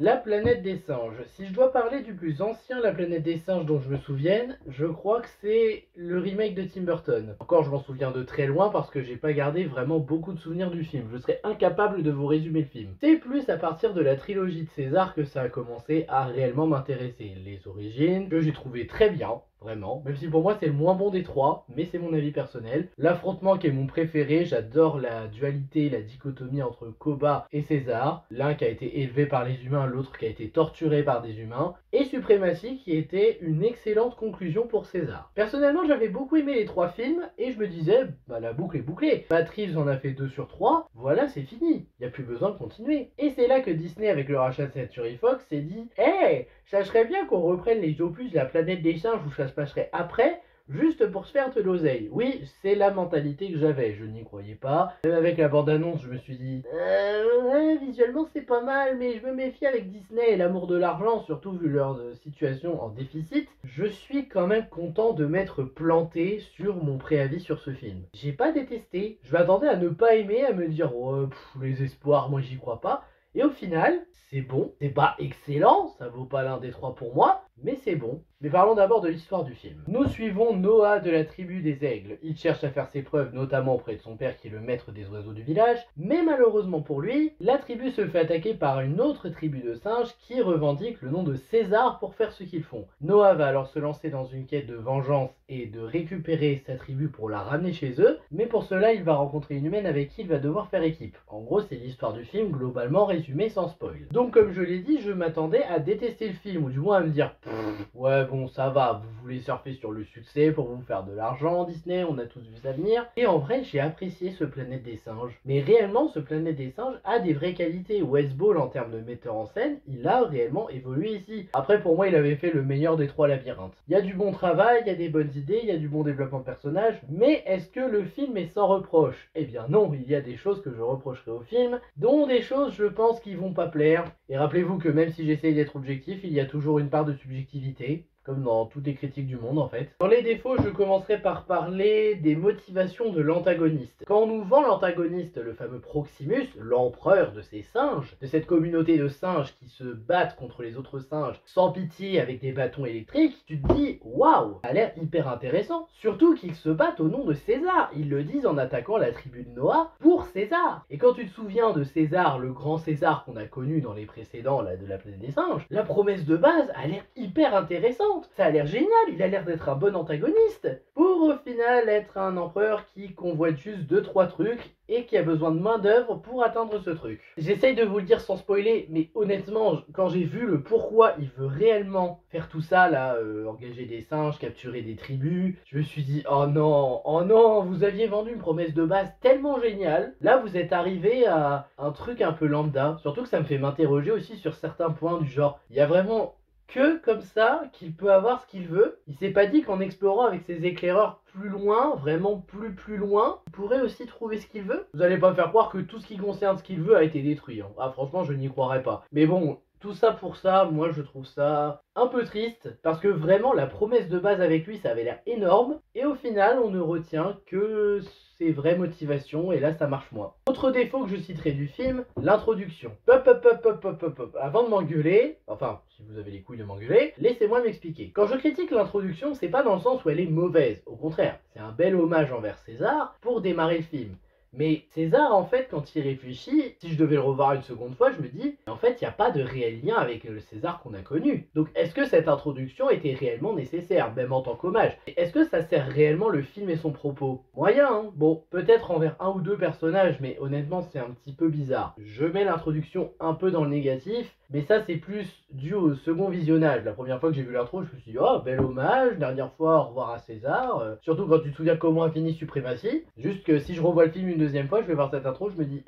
La planète des singes. Si je dois parler du plus ancien La planète des singes dont je me souvienne, je crois que c'est le remake de Tim Burton. Encore, je m'en souviens de très loin parce que j'ai pas gardé vraiment beaucoup de souvenirs du film. Je serais incapable de vous résumer le film. C'est plus à partir de la trilogie de César que ça a commencé à réellement m'intéresser. Les origines, que j'ai trouvé très bien. Vraiment, même si pour moi c'est le moins bon des trois, mais c'est mon avis personnel. L'affrontement qui est mon préféré, j'adore la dualité, la dichotomie entre Koba et César. L'un qui a été élevé par les humains, l'autre qui a été torturé par des humains. Et Suprématie qui était une excellente conclusion pour César. Personnellement j'avais beaucoup aimé les trois films et je me disais, bah la boucle est bouclée. Matt Reeves en a fait 2 sur 3, voilà c'est fini, il n'y a plus besoin de continuer. Et c'est là que Disney avec le rachat de Century Fox s'est dit, hey, ça serait bien qu'on reprenne les opus de La planète des singes où ça se passerait après, juste pour se faire de l'oseille. Oui, c'est la mentalité que j'avais, je n'y croyais pas. Même avec la bande-annonce, je me suis dit, ouais, visuellement c'est pas mal, mais je me méfie avec Disney et l'amour de l'argent, surtout vu leur situation en déficit. Je suis quand même content de m'être planté sur mon préavis sur ce film. J'ai pas détesté, je m'attendais à ne pas aimer, à me dire, oh, les espoirs, moi j'y crois pas. Et au final, c'est bon, c'est pas excellent, ça vaut pas l'un des trois pour moi, mais c'est bon. Mais parlons d'abord de l'histoire du film. Nous suivons Noah de la tribu des aigles. Il cherche à faire ses preuves, notamment auprès de son père qui est le maître des oiseaux du village, mais malheureusement pour lui, la tribu se fait attaquer par une autre tribu de singes qui revendique le nom de César pour faire ce qu'ils font. Noah va alors se lancer dans une quête de vengeance et de récupérer sa tribu pour la ramener chez eux, mais pour cela il va rencontrer une humaine avec qui il va devoir faire équipe. En gros c'est l'histoire du film globalement résumée sans spoil. Donc comme je l'ai dit, je m'attendais à détester le film, ou du moins à me dire ouais bon ça va, vous voulez surfer sur le succès pour vous faire de l'argent Disney, on a tous vu ça venir. Et en vrai j'ai apprécié ce Planète des singes. Mais réellement ce Planète des singes a des vraies qualités. Wes Ball en termes de metteur en scène, il a réellement évolué ici. Après pour moi il avait fait le meilleur des trois labyrinthes. Il y a du bon travail, il y a des bonnes idées, il y a du bon développement de personnages, mais est-ce que le film est sans reproche? Eh bien non, il y a des choses que je reprocherai au film, dont des choses je pense qui vont pas plaire. Et rappelez-vous que même si j'essaye d'être objectif, il y a toujours une part de subjectivité, comme dans toutes les critiques du monde en fait. Dans les défauts, je commencerai par parler des motivations de l'antagoniste. Quand on nous vend l'antagoniste, le fameux Proximus, l'empereur de ces singes, de cette communauté de singes qui se battent contre les autres singes sans pitié avec des bâtons électriques, tu te dis waouh, ça a l'air hyper intéressant. Surtout qu'ils se battent au nom de César. Ils le disent en attaquant la tribu de Noah pour César. Et quand tu te souviens de César, le grand César qu'on a connu dans les précédents là, de la planète des singes, la promesse de base a l'air hyper intéressante. Ça a l'air génial, il a l'air d'être un bon antagoniste, pour au final être un empereur qui convoite juste 2-3 trucs et qui a besoin de main d'œuvre pour atteindre ce truc. J'essaye de vous le dire sans spoiler, mais honnêtement, quand j'ai vu le pourquoi il veut réellement faire tout ça, là, engager des singes, capturer des tribus, je me suis dit, oh non, vous aviez vendu une promesse de base tellement géniale, là vous êtes arrivé à un truc un peu lambda, surtout que ça me fait m'interroger aussi sur certains points du genre, il y a vraiment que comme ça qu'il peut avoir ce qu'il veut. Il s'est pas dit qu'en explorant avec ses éclaireurs plus loin, vraiment plus loin, il pourrait aussi trouver ce qu'il veut. Vous allez pas me faire croire que tout ce qui concerne ce qu'il veut a été détruit. Hein. Ah franchement je n'y croirais pas. Mais bon, tout ça pour ça, moi je trouve ça un peu triste, parce que vraiment la promesse de base avec lui ça avait l'air énorme, et au final on ne retient que ses vraies motivations, et là ça marche moins. Autre défaut que je citerai du film, l'introduction. Avant de m'engueuler, enfin si vous avez les couilles de m'engueuler, laissez-moi m'expliquer. Quand je critique l'introduction, c'est pas dans le sens où elle est mauvaise, au contraire, c'est un bel hommage envers César pour démarrer le film. Mais César, en fait, quand il réfléchit, si je devais le revoir une seconde fois, je me dis, en fait, il n'y a pas de réel lien avec le César qu'on a connu. Donc, est-ce que cette introduction était réellement nécessaire, même en tant qu'hommage? Est-ce que ça sert réellement le film et son propos? Moyen, hein. Bon, peut-être envers un ou deux personnages, mais honnêtement, c'est un petit peu bizarre. Je mets l'introduction un peu dans le négatif, mais ça, c'est plus dû au second visionnage. La première fois que j'ai vu l'intro, je me suis dit, oh, bel hommage, dernière fois, au revoir à César. Surtout quand tu te souviens comment a fini Suprématie. Juste que si je revois le film une deuxième fois, je vais voir cette intro, je me dis,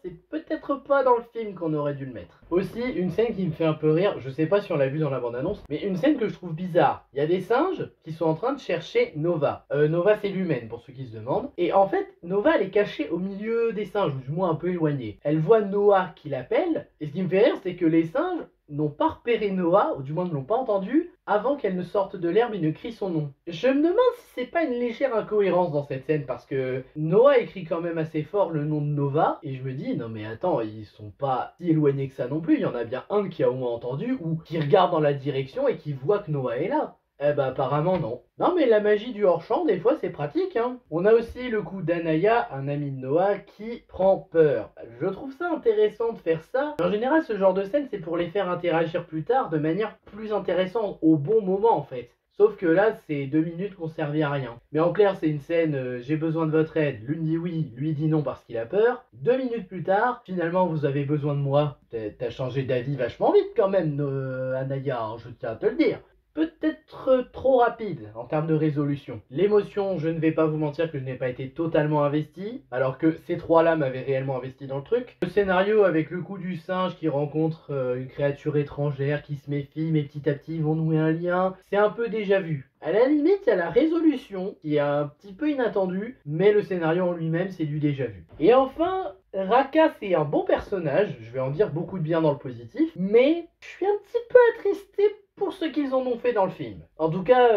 c'est peut-être pas dans le film qu'on aurait dû le mettre. Aussi, une scène qui me fait un peu rire, je sais pas si on l'a vu dans la bande-annonce, mais une scène que je trouve bizarre. Il y a des singes qui sont en train de chercher Nova. Nova, c'est l'humaine, pour ceux qui se demandent. Et en fait, Nova, elle est cachée au milieu des singes, ou du moins un peu éloignée. Elle voit Noah qui l'appelle, et ce qui me fait rire, c'est que les singes n'ont pas repéré Noah, ou du moins ne l'ont pas entendu, avant qu'elle ne sorte de l'herbe et ne crie son nom. Je me demande si c'est pas une légère incohérence dans cette scène, parce que Noah écrit quand même assez fort le nom de Nova, et je me dis, non mais attends, ils sont pas si éloignés que ça non plus, il y en a bien un qui a au moins entendu, ou qui regarde dans la direction et qui voit que Noah est là. Eh ben apparemment non. Non mais la magie du hors-champ, des fois c'est pratique, hein. On a aussi le coup d'Anaya, un ami de Noah, qui prend peur. Je trouve ça intéressant de faire ça. En général, ce genre de scène, c'est pour les faire interagir plus tard de manière plus intéressante, au bon moment en fait. Sauf que là, c'est 2 minutes qu'on servi à rien. Mais en clair, c'est une scène, j'ai besoin de votre aide. L'une dit oui, lui dit non parce qu'il a peur. 2 minutes plus tard, finalement, vous avez besoin de moi. T'as changé d'avis vachement vite quand même, Anaya, hein, je tiens à te le dire. Peut-être trop rapide en termes de résolution. L'émotion, je ne vais pas vous mentir que je n'ai pas été totalement investi, alors que ces trois-là m'avaient réellement investi dans le truc. Le scénario avec le coup du singe qui rencontre une créature étrangère qui se méfie, mais petit à petit ils vont nouer un lien, c'est un peu déjà vu. À la limite, il y a la résolution qui est un petit peu inattendue, mais le scénario en lui-même, c'est du déjà vu. Et enfin, Raka, c'est un bon personnage, je vais en dire beaucoup de bien dans le positif, mais je suis un petit peu attristé pour ce qu'ils en ont fait dans le film. En tout cas,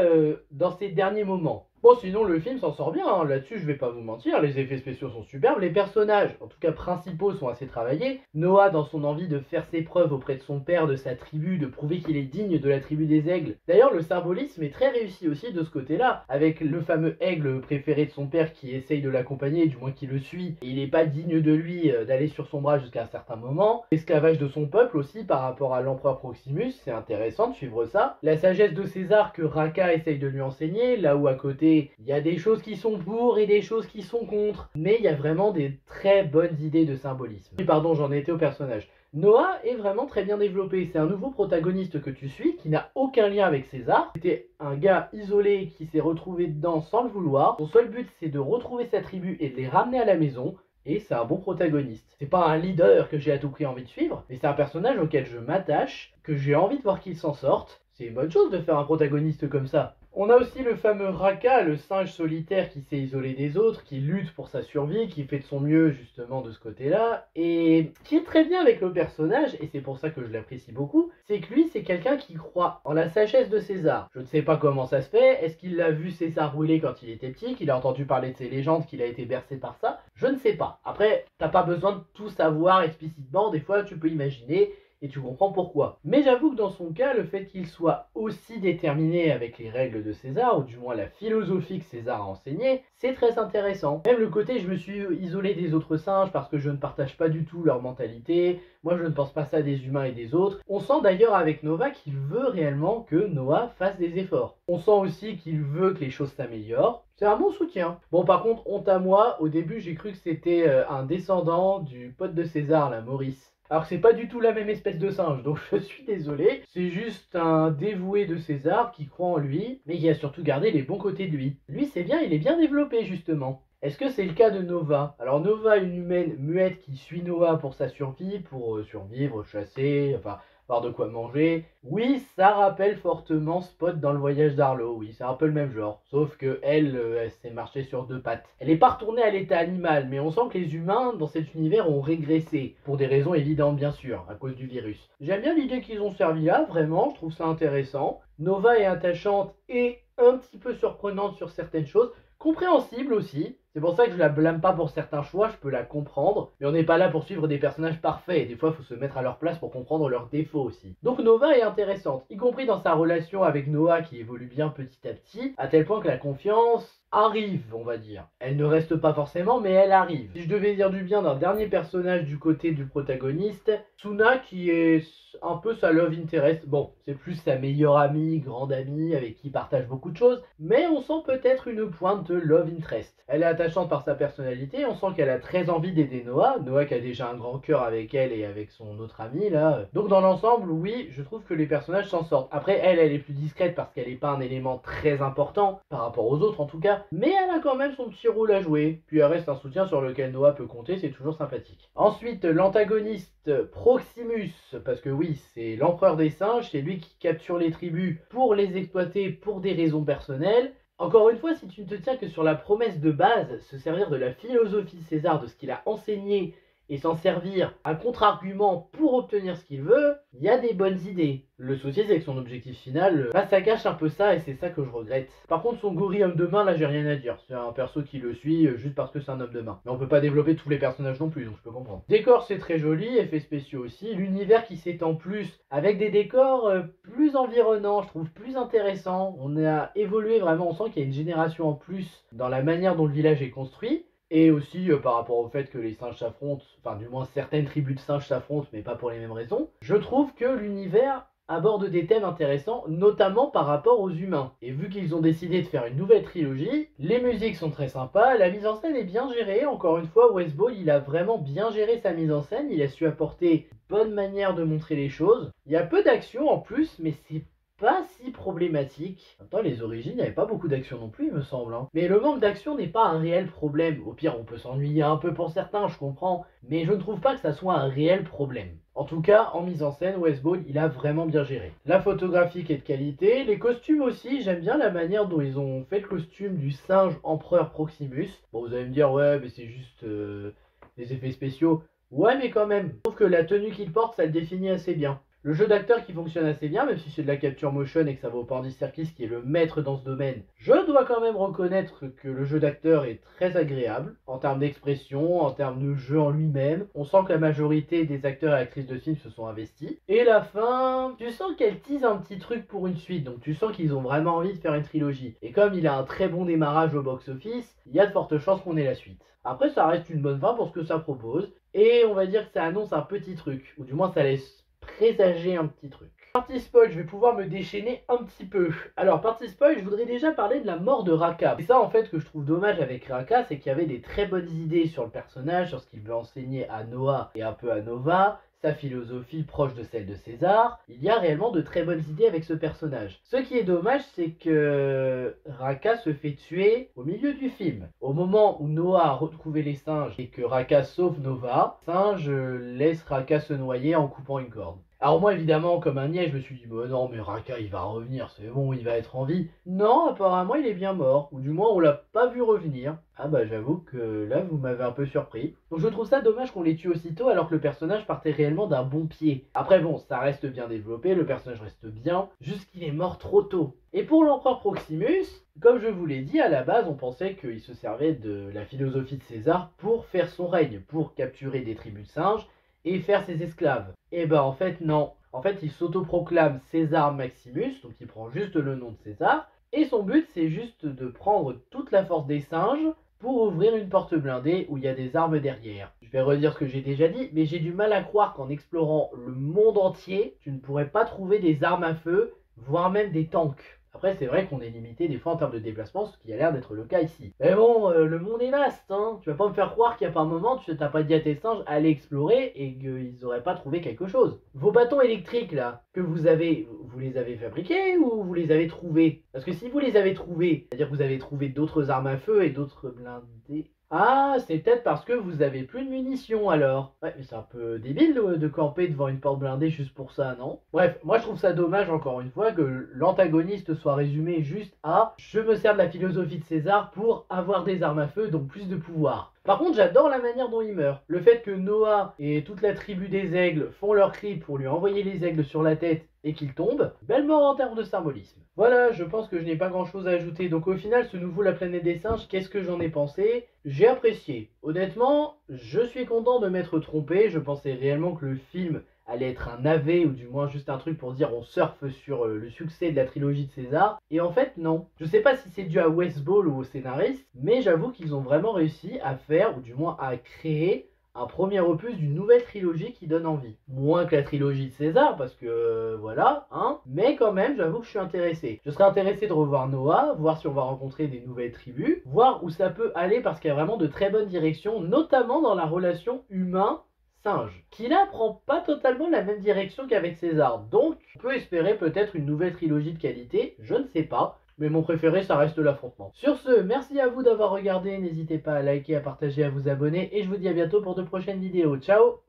dans ces derniers moments. Bon, sinon, le film s'en sort bien, hein. Là-dessus, je vais pas vous mentir, les effets spéciaux sont superbes, les personnages, en tout cas principaux, sont assez travaillés. Noah, dans son envie de faire ses preuves auprès de son père, de sa tribu, de prouver qu'il est digne de la tribu des aigles. D'ailleurs, le symbolisme est très réussi aussi de ce côté-là, avec le fameux aigle préféré de son père qui essaye de l'accompagner, du moins qui le suit, et il n'est pas digne de lui d'aller sur son bras jusqu'à un certain moment. L'esclavage de son peuple aussi par rapport à l'empereur Proximus, c'est intéressant de suivre ça. La sagesse de César que Raka essaye de lui enseigner, là où à côté, il y a des choses qui sont pour et des choses qui sont contre, mais il y a vraiment des très bonnes idées de symbolisme. Oui, pardon, j'en ai été au personnage. Noah est vraiment très bien développé, c'est un nouveau protagoniste que tu suis qui n'a aucun lien avec César. C'était un gars isolé qui s'est retrouvé dedans sans le vouloir. Son seul but c'est de retrouver sa tribu et de les ramener à la maison. Et c'est un bon protagoniste. C'est pas un leader que j'ai à tout prix envie de suivre, mais c'est un personnage auquel je m'attache, que j'ai envie de voir qu'il s'en sorte. C'est une bonne chose de faire un protagoniste comme ça. On a aussi le fameux Raka, le singe solitaire qui s'est isolé des autres, qui lutte pour sa survie, qui fait de son mieux justement de ce côté-là, et qui est très bien avec le personnage, et c'est pour ça que je l'apprécie beaucoup, c'est que lui c'est quelqu'un qui croit en la sagesse de César. Je ne sais pas comment ça se fait, est-ce qu'il a vu César rouler quand il était petit, qu'il a entendu parler de ses légendes, qu'il a été bercé par ça, je ne sais pas. Après, t'as pas besoin de tout savoir explicitement, des fois tu peux imaginer, et tu comprends pourquoi. Mais j'avoue que dans son cas, le fait qu'il soit aussi déterminé avec les règles de César, ou du moins la philosophie que César a enseignée, c'est très intéressant. Même le côté je me suis isolé des autres singes parce que je ne partage pas du tout leur mentalité, moi je ne pense pas ça des humains et des autres. On sent d'ailleurs avec Nova qu'il veut réellement que Noah fasse des efforts. On sent aussi qu'il veut que les choses s'améliorent. C'est un bon soutien. Bon par contre, honte à moi, au début j'ai cru que c'était un descendant du pote de César, là, Maurice. Alors que c'est pas du tout la même espèce de singe, donc je suis désolé. C'est juste un dévoué de César qui croit en lui, mais qui a surtout gardé les bons côtés de lui. Lui c'est bien, il est bien développé justement. Est-ce que c'est le cas de Nova? Alors Nova, une humaine muette qui suit Noah pour sa survie, pour survivre, chasser, enfin avoir de quoi manger. Oui, ça rappelle fortement Spot dans le voyage d'Arlo, oui, c'est un peu le même genre. Sauf que elle s'est marchée sur deux pattes. Elle n'est pas retournée à l'état animal, mais on sent que les humains dans cet univers ont régressé. Pour des raisons évidentes bien sûr, à cause du virus. J'aime bien l'idée qu'ils ont servi là, vraiment, je trouve ça intéressant. Nova est attachante et un petit peu surprenante sur certaines choses. Compréhensible aussi, c'est pour ça que je la blâme pas pour certains choix, je peux la comprendre, mais on n'est pas là pour suivre des personnages parfaits, des fois il faut se mettre à leur place pour comprendre leurs défauts aussi. Donc Nova est intéressante, y compris dans sa relation avec Noah qui évolue bien petit à petit, à tel point que la confiance arrive, on va dire. Elle ne reste pas forcément, mais elle arrive. Si je devais dire du bien d'un dernier personnage du côté du protagoniste, Tsuna qui est un peu sa love interest. Bon, c'est plus sa meilleure amie, grande amie, avec qui il partage beaucoup de choses, mais on sent peut-être une pointe de love interest. Elle est attachante par sa personnalité, on sent qu'elle a très envie d'aider Noah. Noah qui a déjà un grand cœur avec elle et avec son autre ami là. Donc dans l'ensemble, oui, je trouve que les personnages s'en sortent. Après, elle est plus discrète parce qu'elle n'est pas un élément très important, par rapport aux autres en tout cas, mais elle a quand même son petit rôle à jouer. Puis elle reste un soutien sur lequel Noah peut compter, c'est toujours sympathique. Ensuite, l'antagoniste Proximus, parce que oui, c'est l'empereur des singes, c'est lui qui capture les tribus pour les exploiter pour des raisons personnelles. Encore une fois, si tu ne te tiens que sur la promesse de base, se servir de la philosophie de César, de ce qu'il a enseigné, et s'en servir à contre-argument pour obtenir ce qu'il veut, il y a des bonnes idées. Le souci c'est que son objectif final, ça gâche un peu ça et c'est ça que je regrette. Par contre son gorille homme de main là j'ai rien à dire, c'est un perso qui le suit juste parce que c'est un homme de main. Mais on peut pas développer tous les personnages non plus donc je peux comprendre. Décor c'est très joli, effets spéciaux aussi, l'univers qui s'étend plus avec des décors plus environnants, je trouve plus intéressant. On a évolué vraiment, on sent qu'il y a une génération en plus dans la manière dont le village est construit. Et aussi par rapport au fait que les singes s'affrontent, enfin du moins certaines tribus de singes s'affrontent mais pas pour les mêmes raisons, je trouve que l'univers aborde des thèmes intéressants, notamment par rapport aux humains. Et vu qu'ils ont décidé de faire une nouvelle trilogie, les musiques sont très sympas, la mise en scène est bien gérée, encore une fois Wes Ball il a vraiment bien géré sa mise en scène, il a su apporter une bonne manière de montrer les choses. Il y a peu d'action en plus, mais c'est pas si problématique. En même temps, les origines, il n'y avait pas beaucoup d'action non plus, il me semble. Mais le manque d'action n'est pas un réel problème. Au pire, on peut s'ennuyer un peu pour certains, je comprends, mais je ne trouve pas que ça soit un réel problème. En tout cas, en mise en scène, Wes Ball, il a vraiment bien géré. La photographie est de qualité, les costumes aussi, j'aime bien la manière dont ils ont fait le costume du singe empereur Proximus. Bon, vous allez me dire, ouais, mais c'est juste des effets spéciaux. Ouais, mais quand même, je trouve que la tenue qu'il porte, ça le définit assez bien. Le jeu d'acteur qui fonctionne assez bien, même si c'est de la capture motion et que ça va au Andy Serkis qui est le maître dans ce domaine, je dois quand même reconnaître que le jeu d'acteur est très agréable, en termes d'expression, en termes de jeu en lui-même. On sent que la majorité des acteurs et actrices de films se sont investis. Et la fin, tu sens qu'elle tease un petit truc pour une suite, donc tu sens qu'ils ont vraiment envie de faire une trilogie. Et comme il a un très bon démarrage au box-office, il y a de fortes chances qu'on ait la suite. Après, ça reste une bonne fin pour ce que ça propose, et on va dire que ça annonce un petit truc, ou du moins ça laisse présager un petit truc. Partie spoil, je vais pouvoir me déchaîner un petit peu. Alors, partie spoil, je voudrais déjà parler de la mort de Raka. C'est ça en fait que je trouve dommage avec Raka, c'est qu'il y avait des très bonnes idées sur le personnage, sur ce qu'il veut enseigner à Noah et un peu à Nova, sa philosophie proche de celle de César. Il y a réellement de très bonnes idées avec ce personnage. Ce qui est dommage, c'est que Raka se fait tuer au milieu du film. Au moment où Noah a retrouvé les singes et que Raka sauve Nova, singe laisse Raka se noyer en coupant une corde. Alors moi évidemment comme un niais je me suis dit bah non mais Raka il va revenir, c'est bon, il va être en vie. Non apparemment il est bien mort, ou du moins on l'a pas vu revenir. Ah bah j'avoue que là vous m'avez un peu surpris. Donc je trouve ça dommage qu'on les tue aussitôt alors que le personnage partait réellement d'un bon pied. Après bon ça reste bien développé, le personnage reste bien, juste qu'il est mort trop tôt. Et pour l'empereur Proximus, comme je vous l'ai dit, à la base on pensait qu'il se servait de la philosophie de César pour faire son règne, pour capturer des tribus de singes et faire ses esclaves. Et ben en fait non. En fait il s'autoproclame César Maximus, donc il prend juste le nom de César, et son but c'est juste de prendre toute la force des singes pour ouvrir une porte blindée où il y a des armes derrière. Je vais redire ce que j'ai déjà dit, mais j'ai du mal à croire qu'en explorant le monde entier, tu ne pourrais pas trouver des armes à feu, voire même des tanks. Après, c'est vrai qu'on est limité des fois en termes de déplacement, ce qui a l'air d'être le cas ici. Mais bon, le monde est vaste, hein. Tu vas pas me faire croire qu'il n'y a pas un moment, tu t'as pas dit à tes singes, allez explorer et qu'ils auraient pas trouvé quelque chose. Vos bâtons électriques, là, que vous les avez fabriqués ou vous les avez trouvés? Parce que si vous les avez trouvés, c'est-à-dire que vous avez trouvé d'autres armes à feu et d'autres blindés... Ah, c'est peut-être parce que vous avez plus de munitions alors. Ouais, mais c'est un peu débile de camper devant une porte blindée juste pour ça, non? Bref, moi je trouve ça dommage encore une fois que l'antagoniste soit résumé juste à je me sers de la philosophie de César pour avoir des armes à feu, donc plus de pouvoir. Par contre, j'adore la manière dont il meurt. Le fait que Noah et toute la tribu des aigles font leur cri pour lui envoyer les aigles sur la tête et qu'il tombe, belle mort en termes de symbolisme. Voilà, je pense que je n'ai pas grand chose à ajouter. Donc au final, ce nouveau La Planète des Singes, qu'est-ce que j'en ai pensé? J'ai apprécié. Honnêtement, je suis content de m'être trompé. Je pensais réellement que le film allait être un navet ou du moins juste un truc pour dire on surfe sur le succès de la trilogie de César. Et en fait non. Je sais pas si c'est dû à Wes Ball ou au scénariste, mais j'avoue qu'ils ont vraiment réussi à faire ou du moins à créer un premier opus d'une nouvelle trilogie qui donne envie. Moins que la trilogie de César parce que voilà, hein. Mais quand même j'avoue que je suis intéressé. Je serais intéressé de revoir Noah, voir si on va rencontrer des nouvelles tribus, voir où ça peut aller parce qu'il y a vraiment de très bonnes directions, notamment dans la relation humain singe, qui là prend pas totalement la même direction qu'avec César, donc on peut espérer peut-être une nouvelle trilogie de qualité, je ne sais pas, mais mon préféré ça reste l'affrontement. Sur ce, merci à vous d'avoir regardé, n'hésitez pas à liker, à partager, à vous abonner, et je vous dis à bientôt pour de prochaines vidéos, ciao.